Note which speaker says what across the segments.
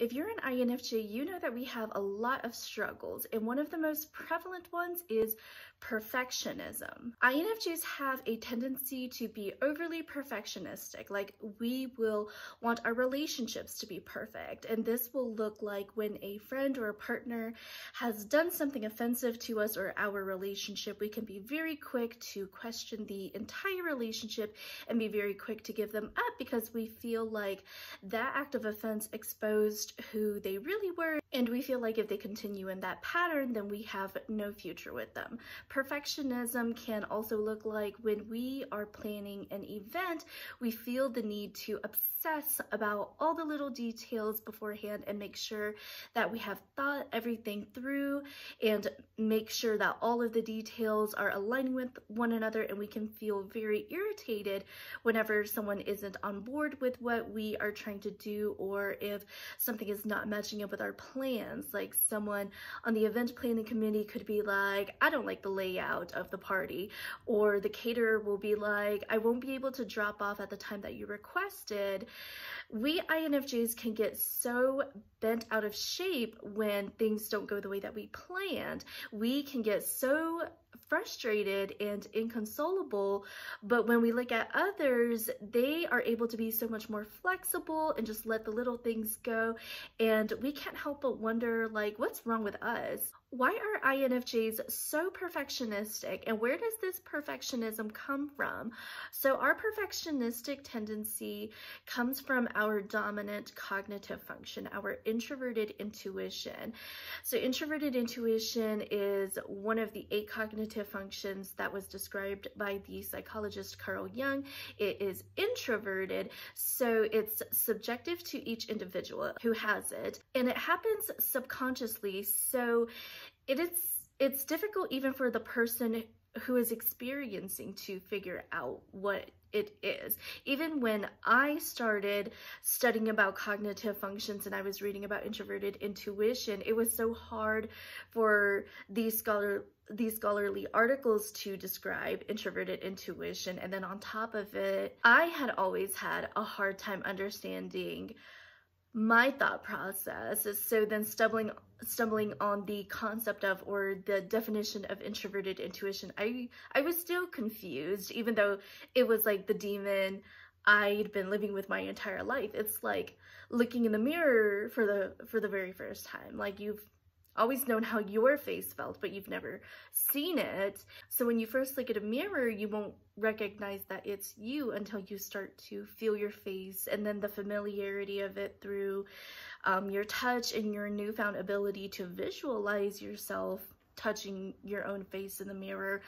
Speaker 1: If you're an INFJ, you know that we have a lot of struggles, and one of the most prevalent ones is perfectionism. INFJs have a tendency to be overly perfectionistic, like we will want our relationships to be perfect, and this will look like when a friend or a partner has done something offensive to us or our relationship, we can be very quick to question the entire relationship and be very quick to give them up because we feel like that act of offense exposed who they really were, and we feel like if they continue in that pattern, then we have no future with them. Perfectionism can also look like when we are planning an event, we feel the need to obsess about all the little details beforehand and make sure that we have thought everything through and make sure that all of the details are aligning with one another, and we can feel very irritated whenever someone isn't on board with what we are trying to do, or if something is not matching up with our plans. Like someone on the event planning committee could be like, I don't like the layout of the party, or the caterer will be like, I won't be able to drop off at the time that you requested. We INFJs can get so bent out of shape when things don't go the way that we planned. We can get so frustrated and inconsolable, but when we look at others, they are able to be so much more flexible and just let the little things go, and we can't help but wonder, like, what's wrong with us? Why are INFJs so perfectionistic, and where does this perfectionism come from? So our perfectionistic tendency comes from our dominant cognitive function, our introverted intuition. So introverted intuition is one of the 8 cognitive functions that was described by the psychologist Carl Jung. It is introverted, so it's subjective to each individual who has it, and it happens subconsciously. So it's difficult even for the person who is experiencing to figure out what it is. Even when I started studying about cognitive functions and I was reading about introverted intuition, it was so hard for these scholarly articles to describe introverted intuition. And then on top of it, I had always had a hard time understanding my thought process. So then stumbling on the concept of, or the definition of, introverted intuition, I was still confused, even though it was like the demon I'd been living with my entire life. It's like looking in the mirror for the very first time. Like, you've always known how your face felt, but you've never seen it. So when you first look at a mirror, you won't recognize that it's you until you start to feel your face, and then the familiarity of it through your touch and your newfound ability to visualize yourself touching your own face in the mirror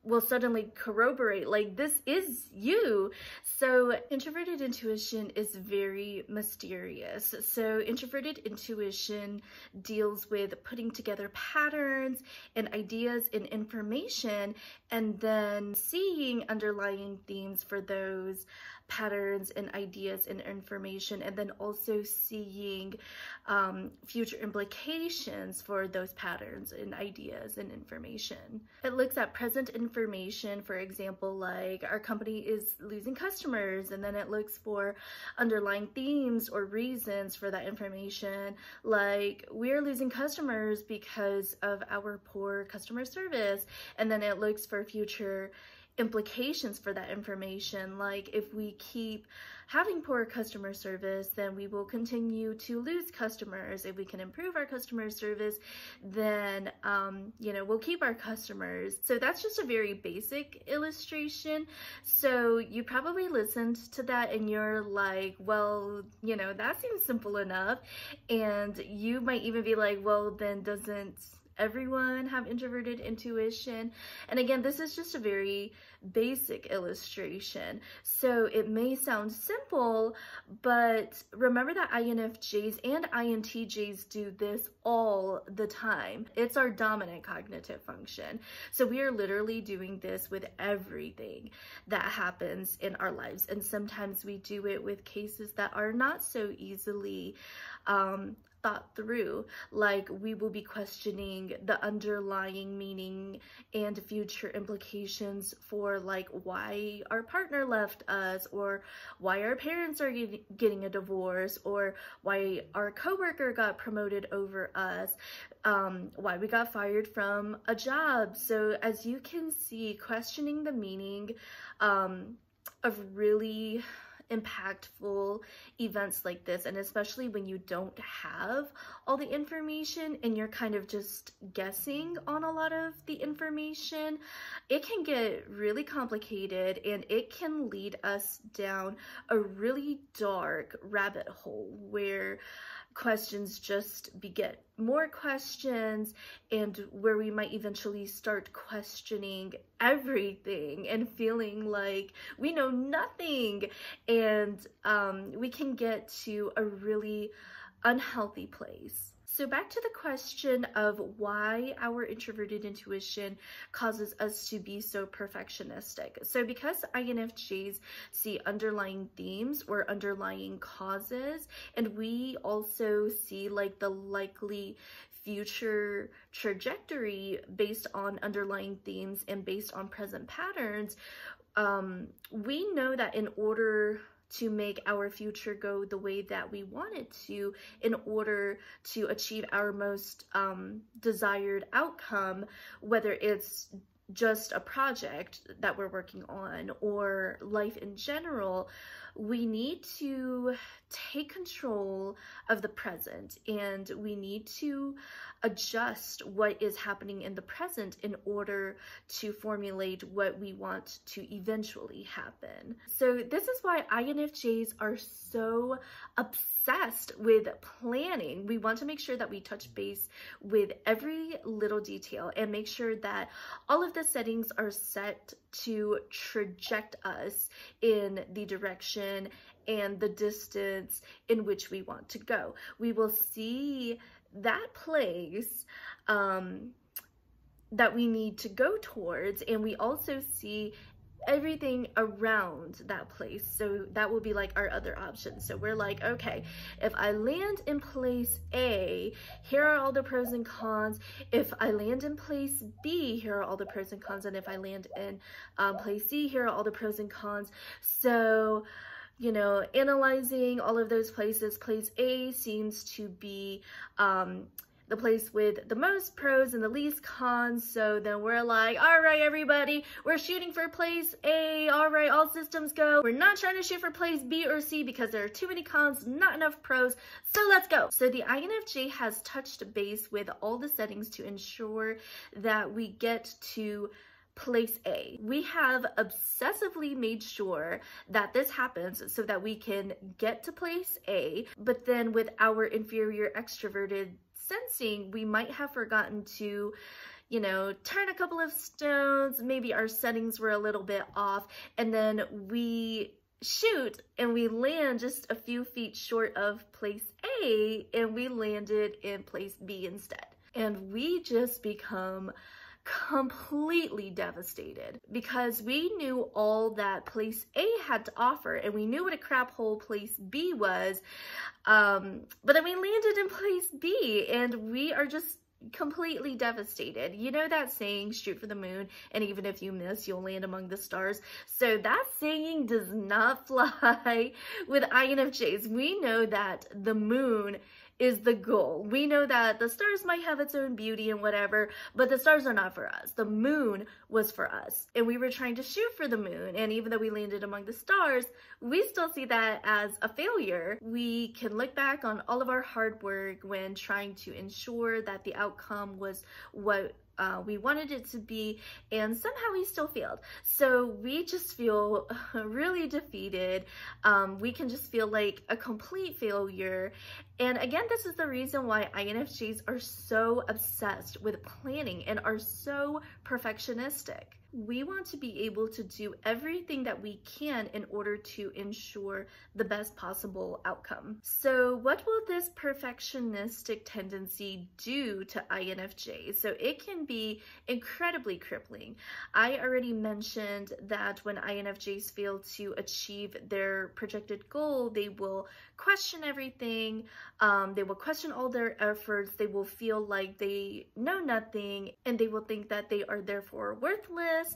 Speaker 1: will suddenly corroborate, like, this is you. So introverted intuition is very mysterious. So introverted intuition deals with putting together patterns and ideas and information, and then seeing underlying themes for those patterns and ideas and information, and then also seeing future implications for those patterns and ideas and information. It looks at present information, for example, like our company is losing customers, and then it looks for underlying themes or reasons for that information, like we're losing customers because of our poor customer service, and then it looks for future implications for that information, like if we keep having poor customer service, then we will continue to lose customers. If we can improve our customer service, then we'll keep our customers. So that's just a very basic illustration. So you probably listened to that and you're like, well, that seems simple enough. And you might even be like, well, then doesn't everyone have introverted intuition? And again, this is just a very basic illustration, so it may sound simple, but remember that INFJs and INTJs do this all the time. It's our dominant cognitive function. So we are literally doing this with everything that happens in our lives, and sometimes we do it with cases that are not so easily thought through. Like, we will be questioning the underlying meaning and future implications for like why our partner left us, or why our parents are getting a divorce, or why our coworker got promoted over us, why we got fired from a job. So as you can see, questioning the meaning of really impactful events like this, and especially when you don't have all the information and you're kind of just guessing on a lot of the information, it can get really complicated, and it can lead us down a really dark rabbit hole where questions just beget more questions, and where we might eventually start questioning everything and feeling like we know nothing, and we can get to a really unhealthy place. So back to the question of why our introverted intuition causes us to be so perfectionistic. So because INFJs see underlying themes or underlying causes, and we also see like the likely future trajectory based on underlying themes and based on present patterns, we know that in order to make our future go the way that we want it to, in order to achieve our most desired outcome, whether it's just a project that we're working on or life in general, we need to take control of the present, and we need to adjust what is happening in the present in order to formulate what we want to eventually happen. So this is why INFJs are so obsessed with planning. We want to make sure that we touch base with every little detail and make sure that all of the settings are set to traject us in the direction and the distance in which we want to go. We will see that place that we need to go towards, and we also see everything around that place. So that will be like our other options. So we're like, okay, if I land in place A, here are all the pros and cons. If I land in place B, here are all the pros and cons. And if I land in place C, here are all the pros and cons. So, you know, analyzing all of those places, place A seems to be the place with the most pros and the least cons. So then we're like, all right, everybody, we're shooting for place A. All right, all systems go. We're not trying to shoot for place B or C because there are too many cons, not enough pros. So let's go. So the INFJ has touched base with all the settings to ensure that we get to place A. We have obsessively made sure that this happens so that we can get to place A, but then with our inferior extroverted sensing, we might have forgotten to, you know, turn a couple of stones. Maybe our settings were a little bit off, and then we shoot and we land just a few feet short of place A, and we landed in place B instead. And we just become completely devastated because we knew all that place A had to offer, and we knew what a crap hole place B was, but then we landed in place B, and we are just completely devastated. You know that saying, shoot for the moon, and even if you miss, you'll land among the stars? So that saying does not fly with INFJs. We know that the moon is the goal. We know that the stars might have its own beauty and whatever, but the stars are not for us. The moon was for us, and we were trying to shoot for the moon, and even though we landed among the stars, we still see that as a failure. We can look back on all of our hard work when trying to ensure that the outcome was what we wanted it to be, and somehow we still failed. So we just feel really defeated. We can just feel like a complete failure. And again, this is the reason why INFJs are so obsessed with planning and are so perfectionistic. We want to be able to do everything that we can in order to ensure the best possible outcome. So what will this perfectionistic tendency do to INFJs? So it can be incredibly crippling. I already mentioned that when INFJs fail to achieve their projected goal, they will question everything. They will question all their efforts. They will feel like they know nothing, and they will think that they are therefore worthless.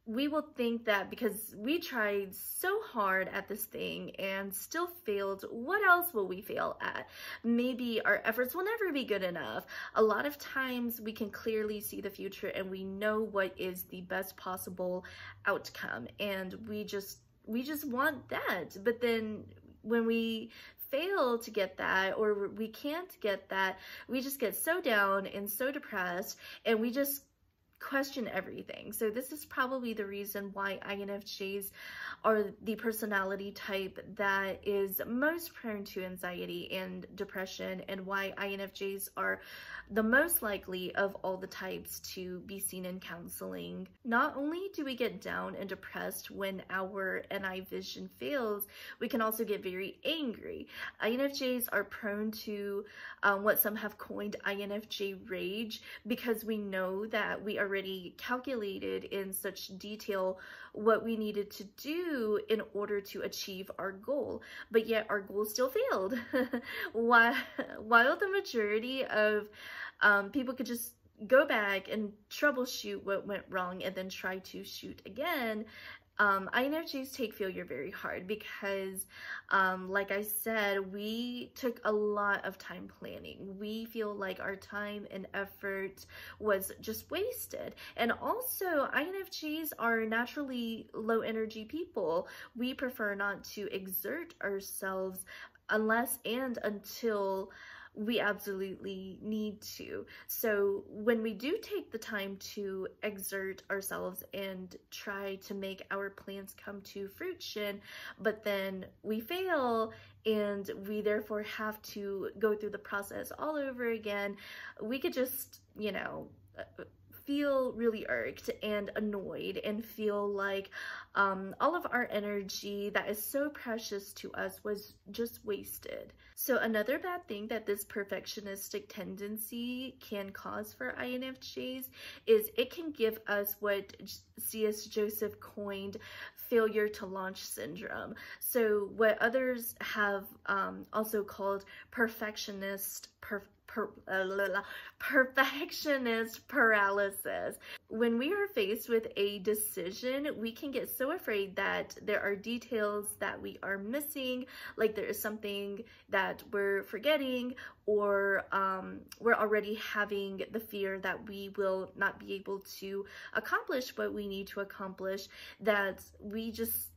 Speaker 1: We will think that because we tried so hard at this thing and still failed, what else will we fail at? Maybe our efforts will never be good enough. A lot of times we can clearly see the future and we know what is the best possible outcome, and we just want that. But then when we fail to get that, or we can't get that, we just get so down and so depressed, and we just question everything. So this is probably the reason why INFJs are the personality type that is most prone to anxiety and depression, and why INFJs are the most likely of all the types to be seen in counseling. Not only do we get down and depressed when our NI vision fails, we can also get very angry. INFJs are prone to what some have coined Infj Rage, because we know that we already calculated in such detail what we needed to do in order to achieve our goal, but yet our goal still failed. While the majority of people could just go back and troubleshoot what went wrong and then try to shoot again, INFJs take failure very hard because, like I said, we took a lot of time planning. We feel like our time and effort was just wasted. And also, INFJs are naturally low energy people. We prefer not to exert ourselves unless and until we absolutely need to. So when we do take the time to exert ourselves and try to make our plans come to fruition, but then we fail and we therefore have to go through the process all over again, we could just, you know, feel really irked and annoyed and feel like all of our energy that is so precious to us was just wasted. So another bad thing that this perfectionistic tendency can cause for INFJs is it can give us what C.S. Joseph coined failure to launch syndrome. So what others have also called perfectionist paralysis. When we are faced with a decision, we can get so afraid that there are details that we are missing, like there is something that we're forgetting, or we're already having the fear that we will not be able to accomplish what we need to accomplish, that we just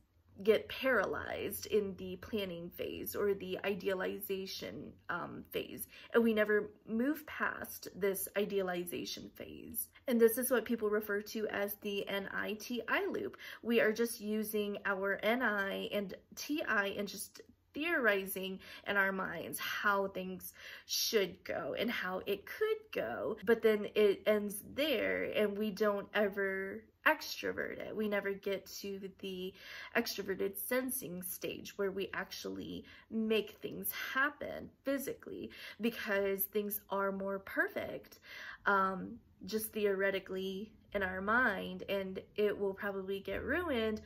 Speaker 1: get paralyzed in the planning phase or the idealization phase, and we never move past this idealization phase. And this is what people refer to as the NI-TI loop. We are just using our NI and TI and just theorizing in our minds how things should go and how it could go, but then it ends there and we don't ever extrovert it. We never get to the extroverted sensing stage where we actually make things happen physically, because things are more perfect just theoretically in our mind, and it will probably get ruined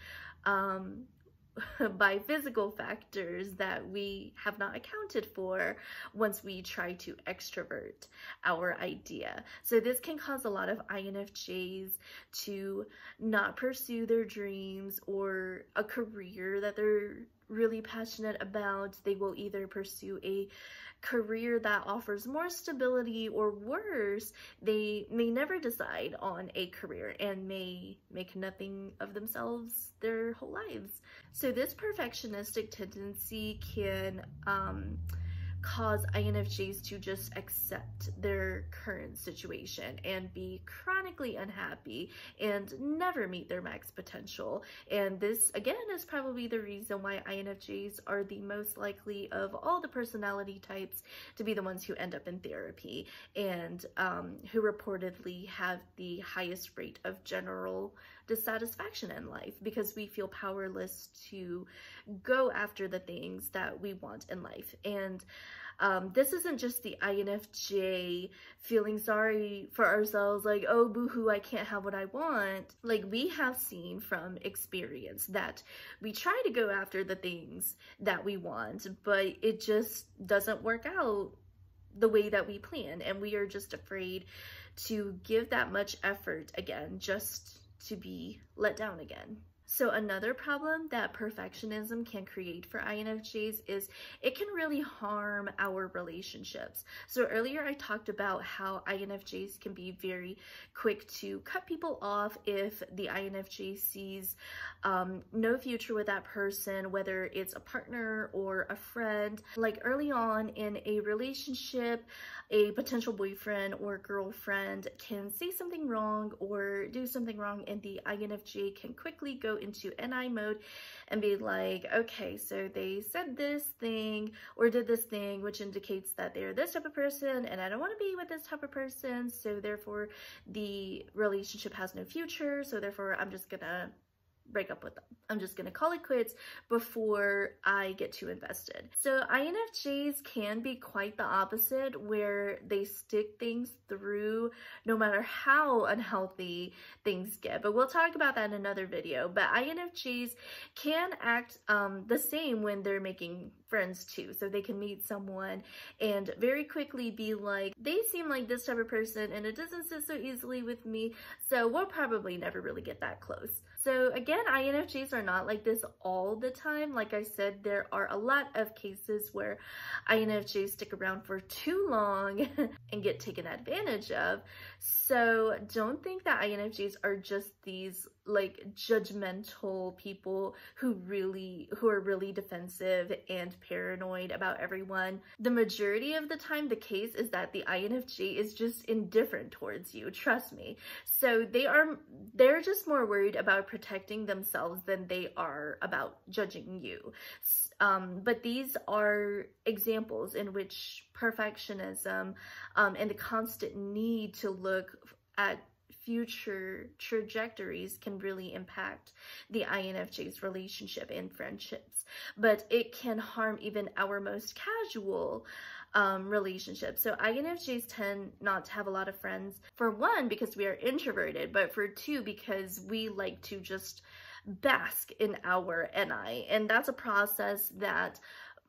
Speaker 1: by physical factors that we have not accounted for once we try to extrovert our idea. So this can cause a lot of INFJs to not pursue their dreams or a career that they're really passionate about. They will either pursue a career that offers more stability, or worse, they may never decide on a career and may make nothing of themselves their whole lives. So this perfectionistic tendency can cause INFJs to just accept their current situation and be chronically unhappy and never meet their max potential. And this, again, is probably the reason why INFJs are the most likely of all the personality types to be the ones who end up in therapy and who reportedly have the highest rate of general dissatisfaction in life, because we feel powerless to go after the things that we want in life. And This isn't just the INFJ feeling sorry for ourselves, like, oh, boo-hoo, I can't have what I want. Like, we have seen from experience that we try to go after the things that we want, but it just doesn't work out the way that we plan, and we are just afraid to give that much effort again, just to be let down again. So another problem that perfectionism can create for INFJs is it can really harm our relationships. So earlier I talked about how INFJs can be very quick to cut people off if the INFJ sees no future with that person, whether it's a partner or a friend. Like early on in a relationship, a potential boyfriend or girlfriend can say something wrong or do something wrong, and the INFJ can quickly go into NI mode and be like, okay, so they said this thing or did this thing, which indicates that they're this type of person and I don't want to be with this type of person, so therefore the relationship has no future, so therefore I'm just gonna break up with them. I'm just gonna call it quits before I get too invested. So INFJs can be quite the opposite, where they stick things through no matter how unhealthy things get. But we'll talk about that in another video. But INFJs can act the same when they're making friends too. So they can meet someone and very quickly be like, they seem like this type of person and it doesn't sit so easily with me, so we'll probably never really get that close. So again, INFJs are not like this all the time. Like I said, there are a lot of cases where INFJs stick around for too long and get taken advantage of. So don't think that INFJs are just these like judgmental people who are really defensive and paranoid about everyone. The majority of the time, the case is that the INFJ is just indifferent towards you, trust me. So they're just more worried about protecting themselves than they are about judging you. But these are examples in which perfectionism and the constant need to look at future trajectories can really impact the INFJ's relationship and friendships. But it can harm even our most casual relationships. So INFJs tend not to have a lot of friends, for one, because we are introverted, but for two, because we like to just bask in our NI. And that's a process that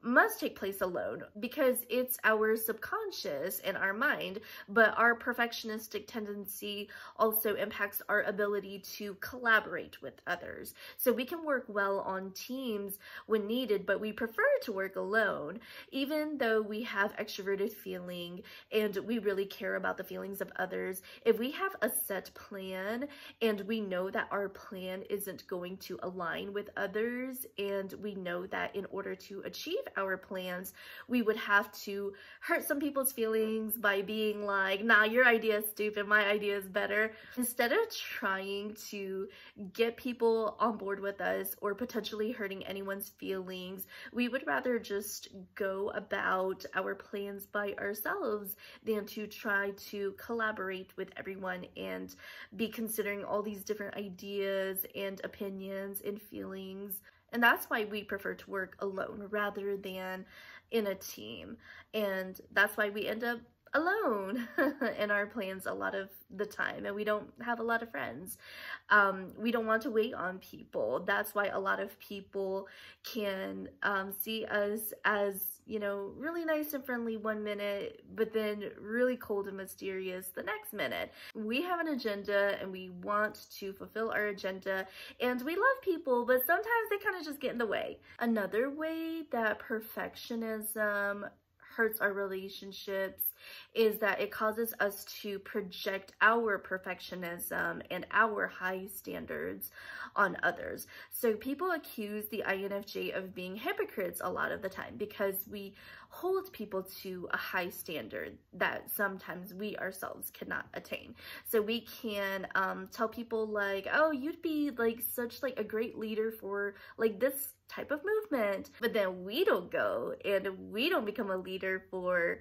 Speaker 1: must take place alone because it's our subconscious and our mind, but our perfectionistic tendency also impacts our ability to collaborate with others. So we can work well on teams when needed, but we prefer to work alone, even though we have extroverted feeling and we really care about the feelings of others. If we have a set plan and we know that our plan isn't going to align with others, and we know that in order to achieve our plans, we would have to hurt some people's feelings by being like, nah, your idea is stupid, my idea is better. Instead of trying to get people on board with us or potentially hurting anyone's feelings, we would rather just go about our plans by ourselves than to try to collaborate with everyone and be considering all these different ideas and opinions and feelings. And that's why we prefer to work alone rather than in a team. And that's why we end up alone in our plans a lot of the time, and we don't have a lot of friends. We don't want to wait on people. That's why a lot of people can see us as, you know, really nice and friendly one minute, but then really cold and mysterious the next minute. We have an agenda and we want to fulfill our agenda, and we love people, but sometimes they kind of just get in the way. Another way that perfectionism hurts our relationships is that it causes us to project our perfectionism and our high standards on others. So people accuse the INFJ of being hypocrites a lot of the time because we hold people to a high standard that sometimes we ourselves cannot attain. So we can tell people like, oh, you'd be like such like a great leader for like this type of movement, but then we don't go and we don't become a leader for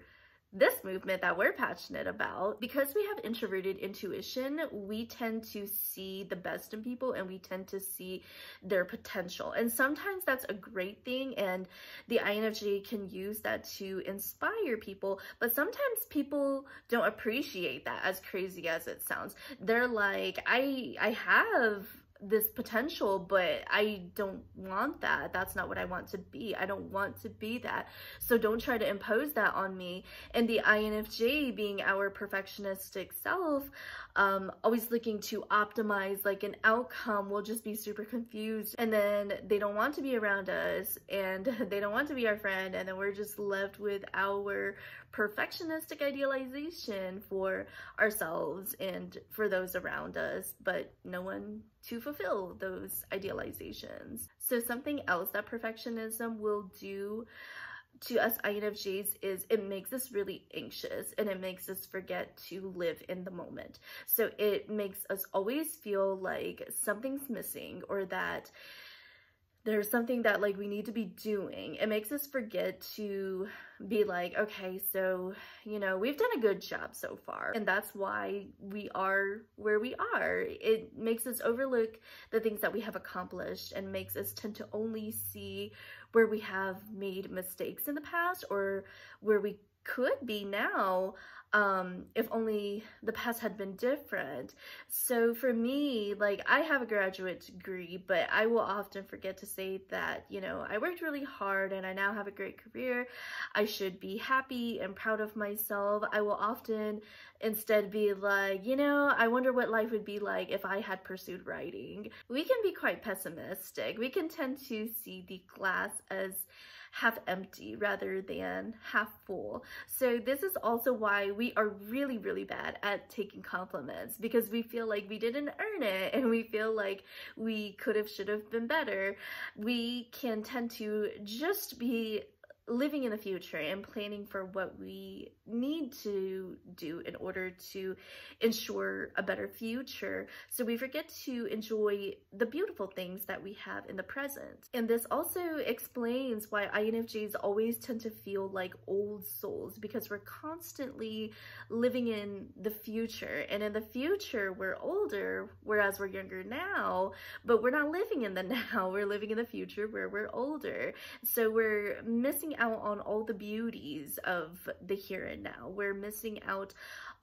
Speaker 1: this movement that we're passionate about. Because we have introverted intuition, we tend to see the best in people and we tend to see their potential. And sometimes that's a great thing, and the INFJ can use that to inspire people, but sometimes people don't appreciate that, as crazy as it sounds. They're like, I have this potential, but I don't want that. That's not what I want to be. I don't want to be that. So don't try to impose that on me. And the INFJ, being our perfectionistic self, always looking to optimize like an outcome, will just be super confused, and then they don't want to be around us, and they don't want to be our friend, and then we're just left with our perfectionistic idealization for ourselves and for those around us, but no one to fulfill those idealizations. So something else that perfectionism will do to us INFJs is it makes us really anxious, and it makes us forget to live in the moment. So it makes us always feel like something's missing, or that there's something that like we need to be doing. It makes us forget to be like, okay, so, you know, we've done a good job so far, and that's why we are where we are. It makes us overlook the things that we have accomplished, and makes us tend to only see where we have made mistakes in the past, or where we could be now, if only the past had been different. So for me, like, I have a graduate degree, but I will often forget to say that, you know, I worked really hard and I now have a great career. I should be happy and proud of myself. I will often instead be like, you know, I wonder what life would be like if I had pursued writing. We can be quite pessimistic. We can tend to see the glass as half empty rather than half full. So this is also why we are really, really bad at taking compliments, because we feel like we didn't earn it, and we feel like we could have, should have been better. We can tend to just be living in the future and planning for what we need to do in order to ensure a better future. So we forget to enjoy the beautiful things that we have in the present. And this also explains why INFJs always tend to feel like old souls, because we're constantly living in the future. And in the future, we're older, whereas we're younger now, but we're not living in the now. We're living in the future where we're older. So we're missing out on all the beauties of the here and now. We're missing out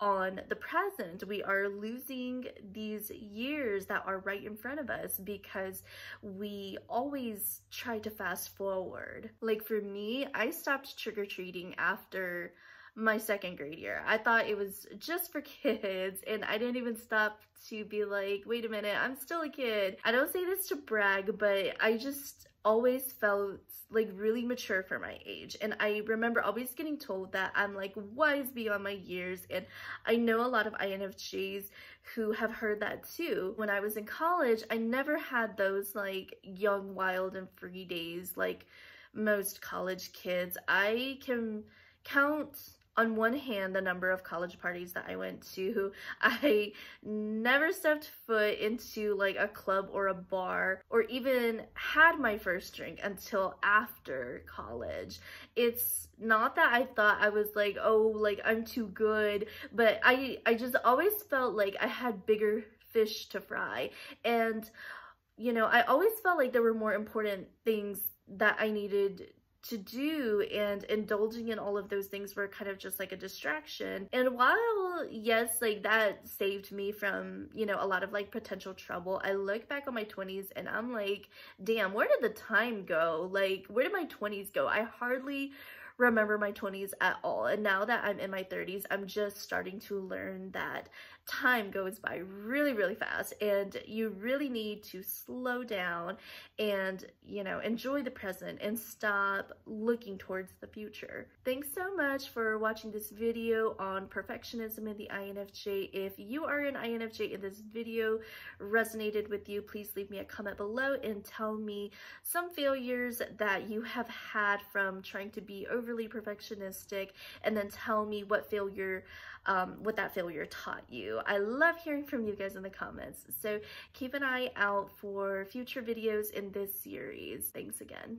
Speaker 1: on the present. We are losing these years that are right in front of us because we always try to fast forward. Like for me, I stopped trick-or-treating after my second grade year. I thought it was just for kids, and I didn't even stop to be like, wait a minute, I'm still a kid. I don't say this to brag, but I just always felt like really mature for my age. And I remember always getting told that I'm like wise beyond my years, and I know a lot of INFJs who have heard that too. When I was in college, I never had those like young, wild, and free days like most college kids. I can count on one hand the number of college parties that I went to. I never stepped foot into like a club or a bar, or even had my first drink until after college. It's not that I thought I was like, oh, like I'm too good, but I just always felt like I had bigger fish to fry. And, you know, I always felt like there were more important things that I needed to do, and indulging in all of those things were kind of just like a distraction. And while yes, like that saved me from, you know, a lot of like potential trouble, I look back on my 20s and I'm like, damn, where did the time go? Like, where did my 20s go? I hardly remember my 20s at all. And now that I'm in my 30s, I'm just starting to learn that time goes by really, really fast, and you really need to slow down and, you know, enjoy the present and stop looking towards the future. Thanks so much for watching this video on perfectionism in the INFJ. If you are an INFJ and this video resonated with you, please leave me a comment below and tell me some failures that you have had from trying to be overly perfectionistic, and then tell me what that failure taught you. I love hearing from you guys in the comments, so keep an eye out for future videos in this series. Thanks again.